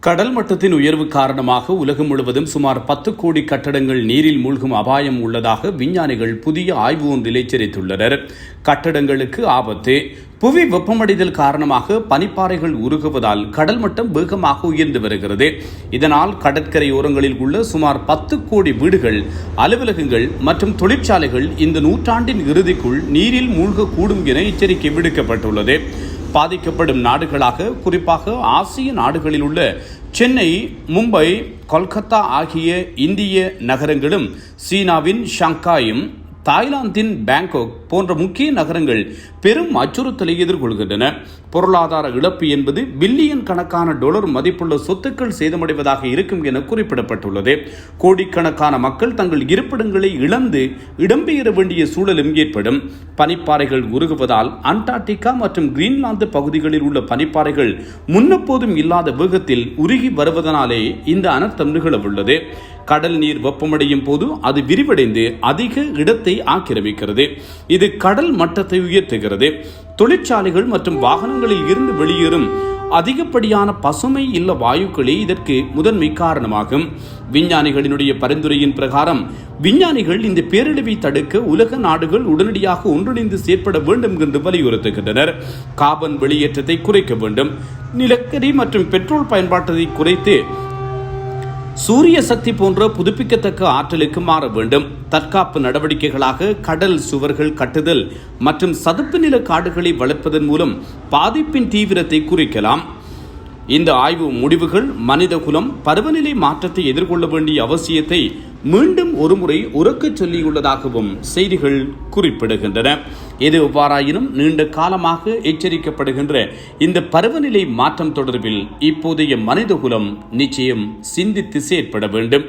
கடல் மட்டத்தின் உயர்வு காரணமாக உலகம் முழுவதும் சுமார் 10 கோடி கட்டடங்கள் நீரில் மூழ்கும் அபாயம் உள்ளதாக விஞ்ஞானிகள் புதிய ஆய்வு ஒன்றில் எச்சரித்துள்ளனர். கட்டடங்களுக்கு ஆபத்து. புவி வெப்பமடைதல் காரணமாக பனிப்பாறைகள் உருகுவதால் கடல் மட்டம் வேகமாக உயர்ந்து வருகிறது. இதனால் கடற்கரையோரங்களில் உள்ள சுமார் 10 கோடி வீடுகள், அலுவலகங்கள் மற்றும் தொழிற்சாலைகள் இந்த நூற்றாண்டின் இறுதிக்குள் நீரில் மூழ்கக்கூடும் என எச்சரிக்கை விடுக்கப்பட்டுள்ளது. பாதிக்கப்படும் நாடுகளாக குறிப்பாக ஆசிய நாடுகளில் உள்ள சென்னை, மும்பை, கொல்கத்தா ஆகிய இந்திய நகரங்களும், சீனாவின் ஷாங்காயும், தாய்லாந்தின் பாங்காக் போன்ற முக்கிய நகரங்கள் பெரும் அச்சுறுத்தலை எதிர்கொள்கின்றன. பொருளாதார இழப்பு என்பது பில்லியன் கணக்கான டாலர் மதிப்புள்ள சொத்துக்கள் சேதமடைவதாக இருக்கும் என குறிப்பிடப்பட்டுள்ளது. கோடிக்கணக்கான மக்கள் தங்கள் இருப்பிடங்களை இழந்து இடம்பெயர வேண்டிய சூழலும் ஏற்படும். பனிப்பாறைகள் உருகுவதால் அண்டார்டிகா மற்றும் கிரீன்லாந்து பகுதிகளில் உள்ள பனிப்பாறைகள் முன்னெப்போதும் இல்லாத வேகத்தில் உருகி வருவதனாலே இந்த அனர்த்தம் நிகழவுள்ளது. கடல் நீர் வெப்பமடையும் போது அது விரிவடைந்து அதிக இடத்தை ஆக்கிரமிக்கிறது. இது கடல் மட்டத்தை உயர்த்துகிறது. தொழிற்சாலைகள் மற்றும் வாகனங்களில் இருந்து வெளியேறும் அதிகப்படியான பசுமை இல்ல வாயுக்களே இதற்கு முதன்மை காரணமாகும். விஞ்ஞானிகளினுடைய பரிந்துரையின் பிரகாரம் விஞ்ஞானிகள் இந்த பேரழிவை தடுக்க உலக நாடுகள் உடனடியாக ஒன்றிணைந்து செயற்பட வேண்டும் என்று வலியுறுத்துகின்றனர். கார்பன் வெளியேற்றத்தை குறைக்க வேண்டும். நிலக்கரி மற்றும் பெட்ரோல் பயன்பாட்டை குறைத்து சூரிய சக்தி போன்ற புதுப்பிக்கத்தக்க ஆற்றலுக்கு மாற வேண்டும். தற்காப்பு நடவடிக்கைகளாக கடல் சுவர்கள் கட்டுதல் மற்றும் சதுப்பு நில காடுகளை வளர்ப்பதன் மூலம் பாதிப்பின் தீவிரத்தை குறைக்கலாம். இந்த ஆய்வு முடிவுகள் மனிதகுலம் பருவநிலை மாற்றத்தை எதிர்கொள்ள வேண்டிய அவசியத்தை மீண்டும் ஒருமுறை உரக்கச் சொல்லியுள்ளதாகவும் செய்திகள் குறிப்பிடுகின்றன. எது எவ்வாறாயினும் நீண்ட காலமாக எச்சரிக்கப்படுகின்ற இந்த பருவநிலை மாற்றம் தொடர்பில் இப்போதைய மனிதகுலம் நிச்சயம் சிந்தித்து செயற்பட வேண்டும்.